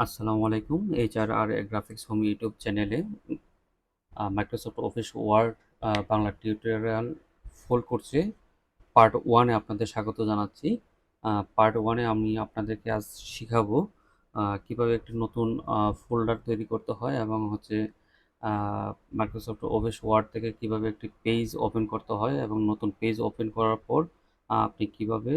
আসসালামু আলাইকুম। HRR graphics home YouTube চ্যানেলে Microsoft Office Word Bangla tutorial full কোর্সে পার্ট 1 এ আপনাদের স্বাগত জানাচ্ছি। পার্ট 1 এ আমি আপনাদেরকে আজ শিখাবো কিভাবে একটি নতুন ফোল্ডার তৈরি করতে হয় এবং হচ্ছে আ মাইক্রোসফট অফিস ওয়ার্ড থেকে কিভাবে একটি পেজ ওপেন করতে হয় এবং নতুন পেজ ওপেন করার পর আপনি কিভাবে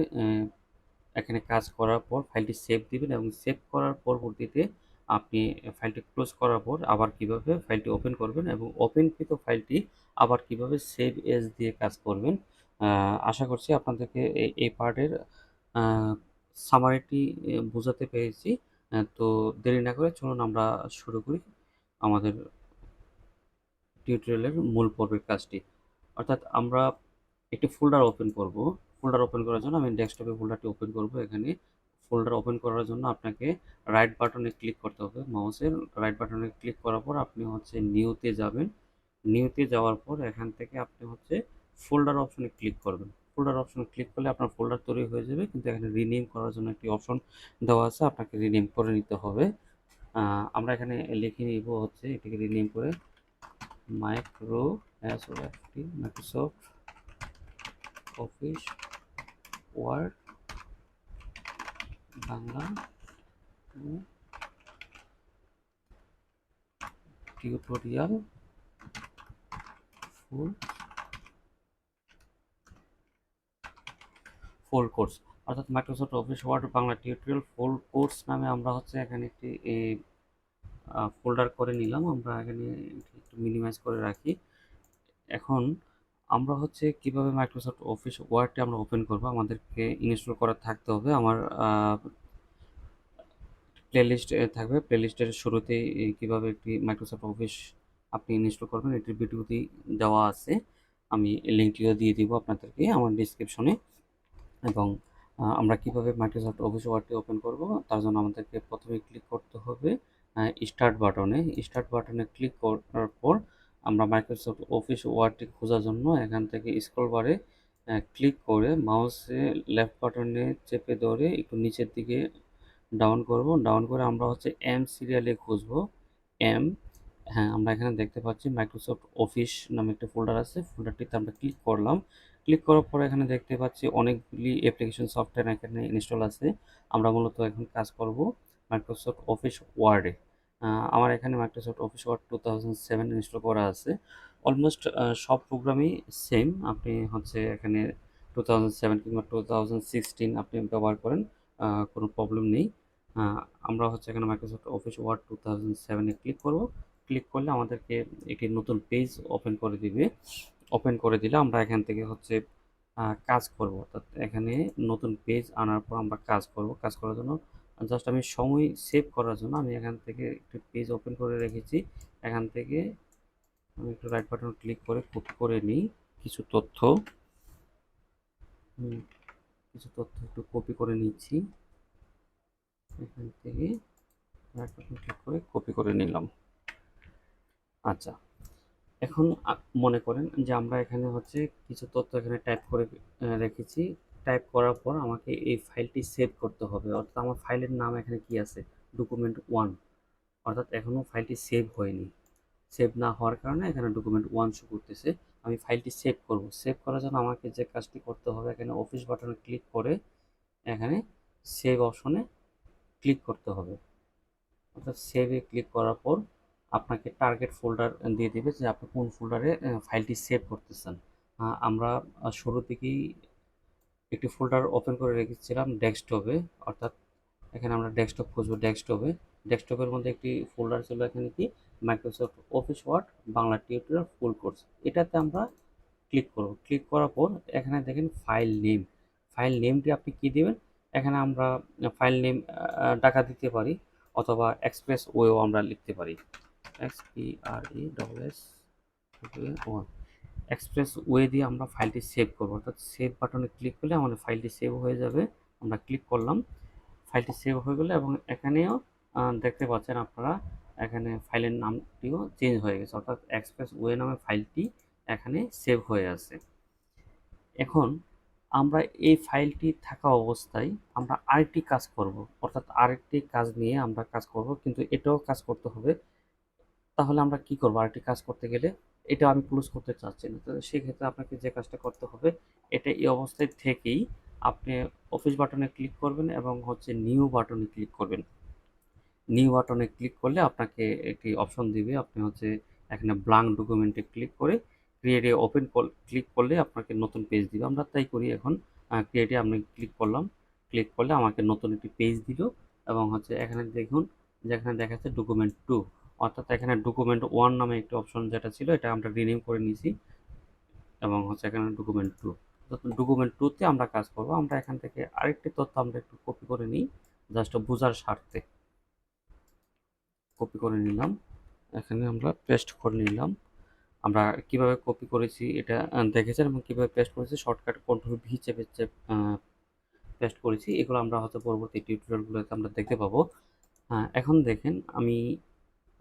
এখানে কাজ করার পর ফাইলটি সেভ দিবেন এবং সেভ করার পরবর্তীতে আপনি ফাইলটি ক্লোজ করার পর আবার কিভাবে ফাইলটি ওপেন করবেন এবং ওপেনকৃত ফাইলটি আবার কিভাবে সেভ এজ দিয়ে কাজ করবেন। আশা করছি আপনাদেরকে এই পার্টের আ সামারিটি বোঝাতে পেরেছি। তো দেরি না করে চলুন আমরা শুরু করি আমাদের টিউটোরিয়ালের মূল পর্বের কাজটি। অর্থাৎ আমরা একটি ফোল্ডার ওপেন করব। ফোল্ডার ওপেন করার জন্য আমি ডেস্কটপে ফোল্ডারটি ওপেন করব। এখানে ফোল্ডার ওপেন করার জন্য আপনাকে রাইট বাটনে ক্লিক করতে হবে। মাউসের রাইট বাটনে ক্লিক করার পর আপনি হচ্ছে নিউতে যাবেন। নিউতে যাওয়ার পর এখান থেকে আপনি হচ্ছে ফোল্ডার অপশনে ক্লিক করবেন। ফোল্ডার অপশনে ক্লিক করলে আপনার ফোল্ডার তৈরি হয়ে যাবে। কিন্তু এখানে রিনেম করার জন্য একটি অপশন দেওয়া আছে। আপনাকে রিনেম করে নিতে হবে। আমরা এখানে লিখে নিব হচ্ছে এটিকে রিনেম করে Microsoft Office Word Bangla tutorial full full course. অর্থাৎ Microsoft Office Word Bangla tutorial full course নামে আমরা হচ্ছে এখানে একটি ফোল্ডার করে নিলাম। আমরা এখানে একটু মিনিমাইজ করে রাখি। এখন আমরা হচ্ছে কিভাবে মাইক্রোসফট অফিস ওয়ার্ডটি আমরা ওপেন করব, আমাদেরকে ইনস্টল করা থাকতে হবে। আমার প্লেলিস্ট থাকবে। প্লেলিস্টের শুরুতেই কিভাবে একটি মাইক্রোসফট অফিস আপনি ইনস্টল করবেন এটির ভিডিওটি দেওয়া আছে। আমি লিঙ্কটিও দিয়ে দিব আপনাদেরকে আমার ডিসক্রিপশনে। এবং আমরা কিভাবে মাইক্রোসফট অফিস ওয়ার্ডটি ওপেন করব তার জন্য আমাদেরকে প্রথমে ক্লিক করতে হবে স্টার্ট বাটনে। স্টার্ট বাটনে ক্লিক করার পর আমরা মাইক্রোসফট অফিস ওয়ার্ডটি খোঁজার জন্য এখান থেকে স্ক্রল বারে ক্লিক করে মাউসে লেফট বাটনে চেপে ধরে একটু নিচের দিকে ডাউন করব। ডাউন করে আমরা হচ্ছে এম সিরিয়ালে খুঁজবো। এম, হ্যাঁ, আমরা এখানে দেখতে পাচ্ছি মাইক্রোসফট অফিস নামে একটা ফোল্ডার আছে। ফোল্ডারটিতে আমরা ক্লিক করলাম। ক্লিক করার পরে এখানে দেখতে পাচ্ছি অনেকগুলি অ্যাপ্লিকেশন সফটওয়্যার এখানে ইনস্টল আছে। আমরা মূলত এখন কাজ করব মাইক্রোসফট অফিস ওয়ার্ডে। আমার এখানে মাইক্রোসফট অফিস ওয়ার্ড 2007 ইনস্টল করা আছে। অলমোস্ট সব প্রোগ্রামই সেম। আপনি হচ্ছে এখানে 2007 কিংবা 2016 আপনি ব্যবহার করেন, কোনো প্রবলেম নেই। আমরা হচ্ছে এখানে মাইক্রোসফট অফিস ওয়ার্ড 2007 এ ক্লিক করব। ক্লিক করলে আমাদেরকে একটি নতুন পেজ ওপেন করে দিবে। ওপেন করে দিলে আমরা এখান থেকে হচ্ছে কাজ করব। অর্থাৎ এখানে নতুন পেজ আনার পর আমরা কাজ করব। কাজ করার জন্য জাস্ট আমি সময় সেভ করার জন্য আমি এখান থেকে একটি পেজ ওপেন করে রেখেছি। এখান থেকে আমি একটু রাইট বাটন ক্লিক করে কপি করে নিই কিছু তথ্য। কিছু তথ্য একটু কপি করে নিচ্ছি। এখান থেকে রাইট বাটন ক্লিক করে কপি করে নিলাম। আচ্ছা, এখন মনে করেন যে আমরা এখানে হচ্ছে কিছু তথ্য এখানে টাইপ করে রেখেছি। টাইপ করার পর আমাকে এই ফাইলটি সেভ করতে হবে। অর্থাৎ আমার ফাইলের নাম এখানে কি আছে? ডকুমেন্ট 1। অর্থাৎ এখনও ফাইলটি সেভ হয়নি। সেভ না হওয়ার কারণে এখানে ডকুমেন্ট 1 শো করতেছে। আমি ফাইলটি সেভ করব। সেভ করার জন্য আমাকে যে কাজটি করতে হবে, এখানে অফিস বাটনে ক্লিক করে এখানে সেভ অপশনে ক্লিক করতে হবে। অর্থাৎ সেভে ক্লিক করার পর আপনাকে টার্গেট ফোল্ডার দিয়ে দিবে যে আপনি কোন ফোল্ডারে ফাইলটি সেভ করতেছেন। আমরা শুরু থেকেই একটি ফোল্ডার ওপেন করে রেখেছিলাম ডেস্কটপে। অর্থাৎ এখানে আমরা ডেস্কটপ খুঁজবো। ডেস্কটপের মধ্যে একটি ফোল্ডার ছিল এখানে কি Microsoft Office Word Bangla tutorial full course. এটাতে আমরা ক্লিক করব। ক্লিক করার পর এখানে দেখেন ফাইল নেম। ফাইল নেমটি আপনি কি দিবেন? এখানে আমরা ফাইল নেম টাকা দিতে পারি অথবা এক্সপ্রেস ওয়েও আমরা লিখতে পারি। XPRESS ওয়ান এক্সপ্রেস ওয়ে দিয়ে আমরা ফাইলটি সেভ করব। অর্থাৎ সেভ বাটনে ক্লিক করলে আমাদের ফাইলটি সেভ হয়ে যাবে। আমরা ক্লিক করলাম। ফাইলটি সেভ হয়ে গেলে এবং এখানেও দেখতে পাচ্ছেন আপনারা এখানে ফাইলের নামটিও চেঞ্জ হয়ে গেছে। অর্থাৎ এক্সপ্রেস ওয়ে নামে ফাইলটি এখানে সেভ হয়ে আছে। এখন আমরা এই ফাইলটি থাকা অবস্থায় আমরা আরেকটি কাজ করব, অর্থাৎ আরেকটি কাজ নিয়ে আমরা কাজ করব, কিন্তু এটাও কাজ করতে হবে। তাহলে আমরা কি করব? আরেকটি কাজ করতে গেলে এটা আমি ক্লোজ করতে চাচ্ছি না, তো সেক্ষেত্রে আপনাকে যে কাজটা করতে হবে, এটা এই অবস্থায় থেকেই আপনি অফিস বাটনে ক্লিক করবেন এবং হচ্ছে নিউ বাটনে ক্লিক করবেন। নিউ বাটনে ক্লিক করলে আপনাকে একটি অপশন দিবে, আপনি হচ্ছে এখানে ব্ল্যাঙ্ক ডকুমেন্টে ক্লিক করে ক্রিয়েটে ওপেন ক্লিক করলে আপনাকে নতুন পেজ দিবে। আমরা তাই করি এখন। ক্রিয়েটে আমি ক্লিক করলাম, ক্লিক করলে আমাকে নতুন একটি পেজ দিল এবং হচ্ছে এখানে দেখুন যে এখানে দেখাচ্ছে ডকুমেন্ট টু, অর্থাৎ এখানে ডকুমেন্ট ওয়ান নামে একটি অপশন যেটা ছিল এটা আমরা রিনেম করে নিয়েছি এবং হচ্ছে এখানে ডকুমেন্ট টু। ডকুমেন্ট টুতে আমরা কাজ করব। আমরা এখান থেকে আরেকটি তথ্য আমরা একটু কপি করে নিই, জাস্ট বোঝার স্বার্থে কপি করে নিলাম, এখানে আমরা পেস্ট করে নিলাম। আমরা কিভাবে কপি করেছি এটা দেখেছেন এবং কিভাবে পেস্ট করেছি, শর্টকাট কন্ট্রোল ভি চেপে পেস্ট করেছি, এগুলো আমরা হয়তো পরবর্তী টিউটোরিয়ালগুলোতে আমরা দেখতে পাবো। এখন দেখেন আমি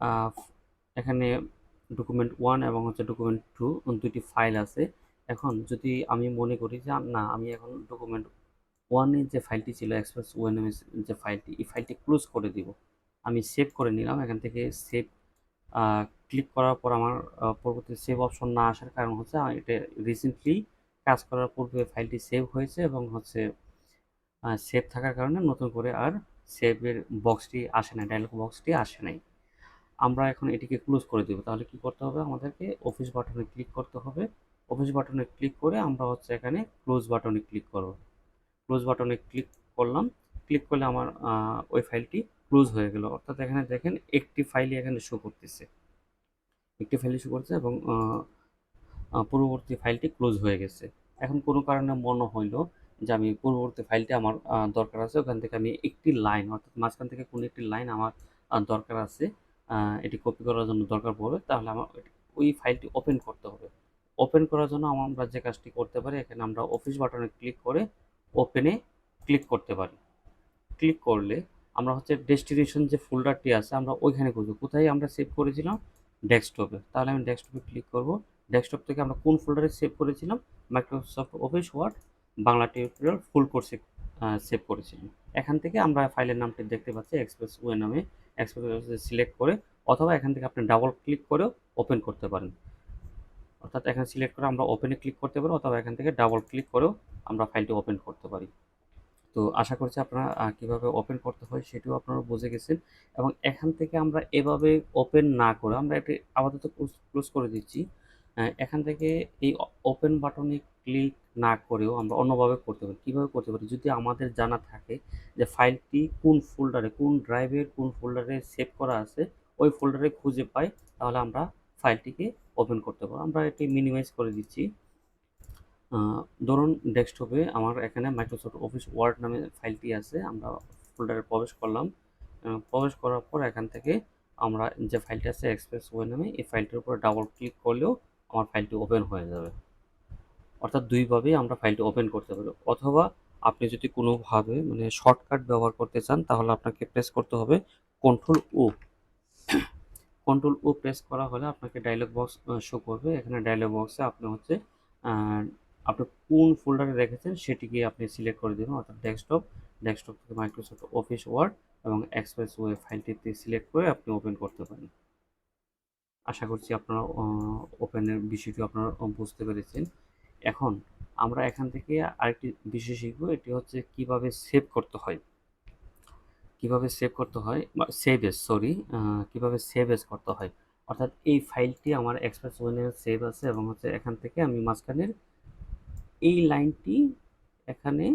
আহ, এখানে ডকুমেন্ট ওয়ান এবং হচ্ছে ডকুমেন্ট টু দুইটি ফাইল আছে। এখন যদি আমি মনে করি যে না, আমি এখন ডকুমেন্ট ওয়ানের যে ফাইলটি ছিল এক্সপ্রেস ওএনএমএস যে ফাইলটি, এই ফাইলটি ক্লোজ করে দিব। আমি সেভ করে নিলাম, এখান থেকে সেভ ক্লিক করার পর আমার পরবর্তী সেভ অপশন না আসার কারণ হচ্ছে এটা রিসেন্টলি কাজ করার পূর্বে ফাইলটি সেভ হয়েছে এবং হচ্ছে সেভ থাকার কারণে নতুন করে আর সেভের বক্সটি আসে নাই, ডায়লগ বক্সটি আসে নাই। আমরা এখন এটিকে ক্লোজ করে দেব। তাহলে কি করতে হবে? আমাদেরকে অফিস বাটনে ক্লিক করতে হবে। অফিস বাটনে ক্লিক করে আমরা হচ্ছে এখানে ক্লোজ বাটনে ক্লিক করব। ক্লোজ বাটনে ক্লিক করলাম, ক্লিক করলে আমার ওই ফাইলটি ক্লোজ হয়ে গেল। অর্থাৎ এখানে দেখেন একটি ফাইলই এখানে শো করতেছে, একটি ফাইল শো করছে এবং পূর্ববর্তী ফাইলটি ক্লোজ হয়ে গেছে। এখন কোনো কারণে মনে হইলো যে আমি পূর্ববর্তী ফাইলটি আমার দরকার আছে, ওখান থেকে আমি একটি লাইন, অর্থাৎ মাঝখান থেকে কোনো একটি লাইন আমার দরকার আছে, এটি কপি করার জন্য দরকার পড়বে, তাহলে আমার ওই ফাইলটি ওপেন করতে হবে। ওপেন করার জন্য আমরা যে কাজটি করতে পারি, এখানে আমরা অফিস বাটনে ক্লিক করে ওপেনে ক্লিক করতে পারি। ক্লিক করলে আমরা হচ্ছে ডেস্টিনেশন যে ফোল্ডারটি আছে আমরা ওইখানে খুঁজবো, কোথায় আমরা সেভ করেছিলাম, ডেস্কটপে। তাহলে আমি ডেস্কটপে ক্লিক করব। ডেস্কটপ থেকে আমরা কোন ফোল্ডারে সেভ করেছিলাম, Microsoft Office Word Bangla tutorial full কোর্সে সেভ করেছিলাম। এখান থেকে আমরা ফাইলের নামটি দেখতে পাচ্ছি এক্সপ্রেস ওয়ে নামে, এক্সপ্রেস সিলেক্ট করে অথবা এখান থেকে আপনি ডাবল ক্লিক করেও ওপেন করতে পারেন। অর্থাৎ এখানে সিলেক্ট করে আমরা ওপেনে ক্লিক করতে পারি অথবা এখান থেকে ডাবল ক্লিক করেও আমরা ফাইলটি ওপেন করতে পারি। তো আশা করছি আপনারা কীভাবে ওপেন করতে হয় সেটিও আপনারা বুঝে গেছেন এবং এখান থেকে আমরা এভাবে ওপেন না করে আমরা এটি আপাতত ক্লোজ করে দিচ্ছি। এখান থেকে এই ওপেন বাটনে ক্লিক না করেও আমরা অন্যভাবে করতে পারি। কীভাবে করতে পারি? যদি আমাদের জানা থাকে যে ফাইলটি কোন ফোল্ডারে, কোন ড্রাইভের কোন ফোল্ডারে সেভ করা আছে, ওই ফোল্ডারে খুঁজে পাই, তাহলে আমরা ফাইলটিকে ওপেন করতে পারবো। আমরা এটি মিনিমাইজ করে দিচ্ছি। ধরুন ডেস্কটপে আমার এখানে মাইক্রোসফট অফিস ওয়ার্ড নামে ফাইলটি আছে, আমরা ফোল্ডারে প্রবেশ করলাম। প্রবেশ করার পর এখান থেকে আমরা যে ফাইলটি আছে এক্সপ্রেস ওয়ে নামে, এই ফাইলটির উপর ডাবল ক্লিক করলেও আমার ফাইলটি ওপেন হয়ে যাবে। অর্থাৎ দুইভাবেই আমরা ফাইলটি ওপেন করতে পারি। অথবা আপনি যদি কোনোভাবে মানে শর্টকাট ব্যবহার করতে চান, তাহলে আপনাকে প্রেস করতে হবে কন্ট্রোল ও। কন্ট্রোল ও প্রেস করা হলে আপনাকে ডায়লগ বক্স শো করবে। এখানে ডায়লগ বক্সে আপনি হচ্ছে আপনি কোন ফোল্ডারে রেখেছেন সেটিকে আপনি সিলেক্ট করে দেবেন, অর্থাৎ ডেস্কটপ, ডেস্কটপ থেকে মাইক্রোসফট অফিস ওয়ার্ড এবং এক্সপ্রেস ওয়ে ফাইলটিতে সিলেক্ট করে আপনি ওপেন করতে পারেন। আশা করছি আপনারা ওপেনের বিষয়টি আপনারা বুঝতে পেরেছেন। এখন আমরা এখান থেকে আরেকটি বিষয় শিখব, এটি হচ্ছে কিভাবে সেভ করতে হয়। কিভাবে সেভ করতে হয় বা সেভ এজ, সরি, কিভাবে সেভ এজ করতে হয়। অর্থাৎ এই ফাইলটি আমার এক্সপ্রেস ওয়েনে সেভ আছে এবং হচ্ছে এখান থেকে আমি মাঝখানের এই লাইনটি এখানে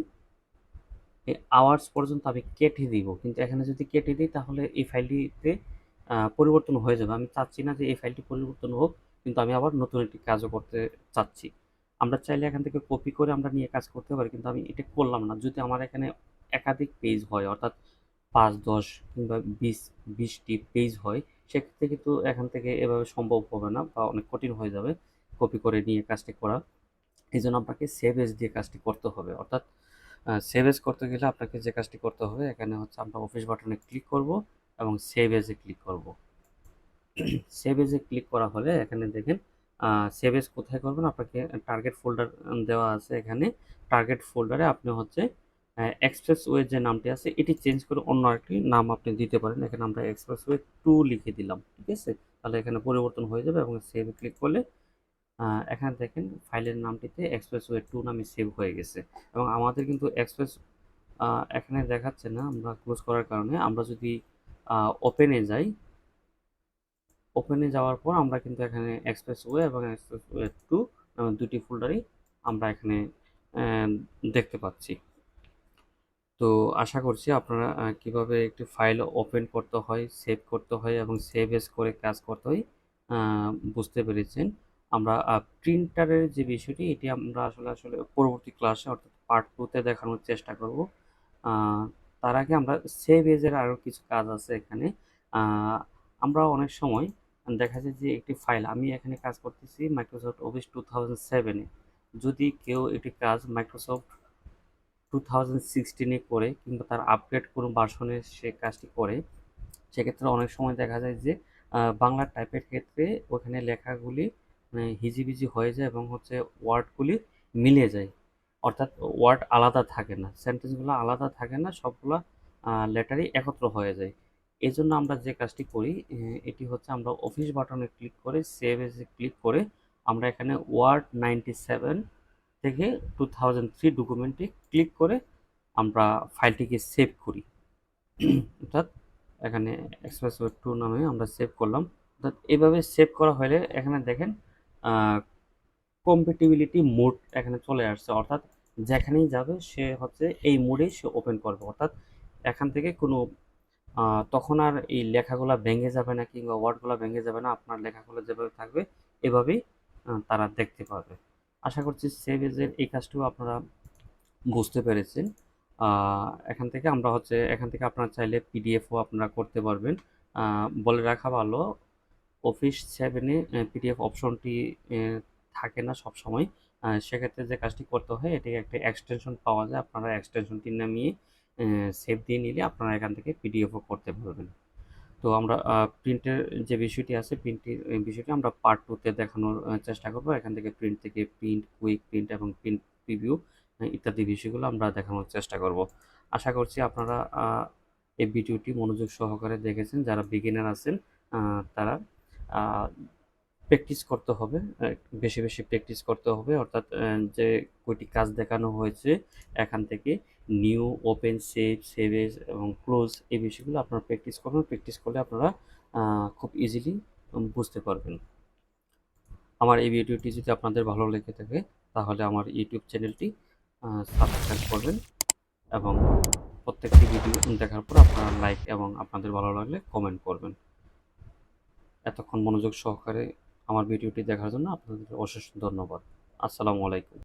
এই আওয়ার্স পর্যন্ত আমি কেটে দিব, কিন্তু এখানে যদি কেটে দিই তাহলে এই ফাইলটিতে পরিবর্তন হয়ে যাবে। আমি চাচ্ছি না যে এই ফাইলটি পরিবর্তন হোক, কিন্তু আমি আবার নতুন একটি কাজও করতে চাচ্ছি। আমরা চাইলে এখান থেকে কপি করে আমরা নিয়ে কাজ করতে পারি, কিন্তু আমি এটা করলাম না। যদি আমার এখানে একাধিক পেজ হয়, অর্থাৎ ৫-১০ কিংবা ২০টি পেজ হয়, সেক্ষেত্রে কিন্তু এখান থেকে এভাবে সম্ভব হবে না বা অনেক কঠিন হয়ে যাবে কপি করে নিয়ে কাজটি করা। এই জন্য আপনাকে সেভ এজ দিয়ে কাজটি করতে হবে। অর্থাৎ সেভ এজ করতে গেলে আপনাকে যে কাজটি করতে হবে, এখানে হচ্ছে আমরা অফিস বাটনে ক্লিক করব এবং সেভ এজে ক্লিক করব। সেভ এজে ক্লিক করা হলে এখানে দেখেন সেভ এজ কোথায় করবেন, আপনাকে টার্গেট ফোল্ডার দেওয়া আছে এখানে। টার্গেট ফোল্ডারে আপনি হচ্ছে এক্সপ্রেসওয়ে যে নামটি আছে এটি চেঞ্জ করে অন্য আরেকটি নাম আপনি দিতে পারেন। এখানে আমরা এক্সপ্রেসওয়ে 2 লিখে দিলাম, ঠিক আছে? তাহলে এখানে পরিবর্তন হয়ে যাবে এবং সেভ ক্লিক করলে এখানে দেখেন ফাইলের নামটিতে এক্সপ্রেসওয়ে 2 নামে সেভ হয়ে গেছে। এবং আমাদের কিন্তু এখানে দেখাচ্ছে না আমরা ক্লোজ করার কারণে। আমরা যদি ওপেনে যাই, ওপেনে যাওয়ার পর আমরা কিন্তু এখানে এক্সপ্রেসওয়ে এবং এক্সপ্রেসওয়ে 2 নামে দুটি ফোল্ডারই আমরা এখানে আহ, দেখতে পাচ্ছি। তো আশা করছি আপনারা কিভাবে একটি ফাইল ওপেন করতে হয়, সেভ করতে হয় এবং সেভ এজ করে কাজ করতে হয় বুঝতে পেরেছেন। আমরা প্রিন্টারের যে বিষয়টি এটি আমরা আসলে আসলে পরবর্তী ক্লাসে অর্থাৎ পার্ট 2 তে দেখানোর চেষ্টা করব। আহ, তার আগে আমরা সেভ এজের আরও কিছু কাজ আছে এখানে। আহ, আমরা অনেক সময় দেখা যায় যে একটি ফাইল, আমি এখানে কাজ করতেছি মাইক্রোসফট অফিস 2007-এ। যদি কেউ একটি কাজ মাইক্রোসফট 2016-এ করে কিংবা তার আপগ্রেড কোনো ভার্সনে সে কাজটি করে, সেক্ষেত্রে অনেক সময় দেখা যায় যে বাংলা টাইপের ক্ষেত্রে ওখানে লেখাগুলি মানে হিজিবিজি হয়ে যায় এবং হচ্ছে ওয়ার্ডগুলি মিলে যায়। অর্থাৎ ওয়ার্ড আলাদা থাকে না, সেন্টেন্সগুলো আলাদা থাকে না, সবগুলো লেটারই একত্র হয়ে যায়। এই জন্য আমরা যে কাজটি করি এটি হচ্ছে আমরা অফিস বাটনে ক্লিক করে সেভ এজে ক্লিক করে আমরা এখানে ওয়ার্ড 97 থেকে 2003 ডকুমেন্টে ক্লিক করে আমরা ফাইলটিকে সেভ করি। অর্থাৎ এখানে এক্সপ্রেসওয়ে 2 নামে আমরা সেভ করলাম। অর্থাৎ এভাবে সেভ করা হলে এখানে দেখেন কম্প্যাটিবিলিটি মোড এখানে চলে আসছে। অর্থাৎ যেখানেই যাবে সে হচ্ছে এই মোডেই সে ওপেন করবে। অর্থাৎ এখান থেকে কোনো তখন আর এই লেখাগুলা ভেঙে যাবে না কিংবা ওয়ার্ডগুলা ভেঙে যাবে না। আপনার লেখাগুলো যেভাবে থাকবে এভাবেই তারা দেখতে পাবে। আশা করছি সেভ এজের এই কাজটিও আপনারা বুঝতে পেরেছেন। এখান থেকে আপনারা চাইলে পিডিএফও আপনারা করতে পারবেন। বলে রাখা ভালো, অফিস 7-এ পিডিএফ অপশনটি থাকে না সবসময়। সেক্ষেত্রে যে কাজটি করতে হয় এটি একটা এক্সটেনশন পাওয়া যায়। আপনারা এক্সটেনশনটি নামিয়ে সেভ দিয়ে নিলে আপনারা এখান থেকে পিডিএফও করতে পারবেন। তো আমরা প্রিন্টের যে বিষয়টি আছে প্রিন্টের বিষয়টি আমরা পার্ট 2-তে দেখানোর চেষ্টা করব। এখান থেকে প্রিন্ট, কুইক প্রিন্ট এবং প্রিন্ট প্রিভিউ ইত্যাদি বিষয়গুলো আমরা দেখানোর চেষ্টা করব। আশা করছি আপনারা এই ভিডিওটি মনোযোগ সহকারে দেখেছেন। যারা বিগিনার আছেন তারা প্র্যাকটিস করতে হবে, বেশি বেশি প্র্যাকটিস করতে হবে। অর্থাৎ যে কয়টি কাজ দেখানো হয়েছে এখান থেকে new, open, save, save age এবং ক্লোজ এই বিষয়গুলো আপনারা প্র্যাকটিস করবেন। প্র্যাকটিস করলে আপনারা খুব ইজিলি বুঝতে পারবেন। আমার এই ভিডিওটি যদি আপনাদের ভালো লেগে থাকে তাহলে আমার ইউটিউব চ্যানেলটি সাবস্ক্রাইব করবেন এবং প্রত্যেকটি ভিডিও দেখার পর আপনারা লাইক এবং আপনাদের ভালো লাগলে কমেন্ট করবেন। এতক্ষণ মনোযোগ সহকারে আমার ভিডিওটি দেখার জন্য আপনাদের অশেষ ধন্যবাদ। আসসালামু আলাইকুম।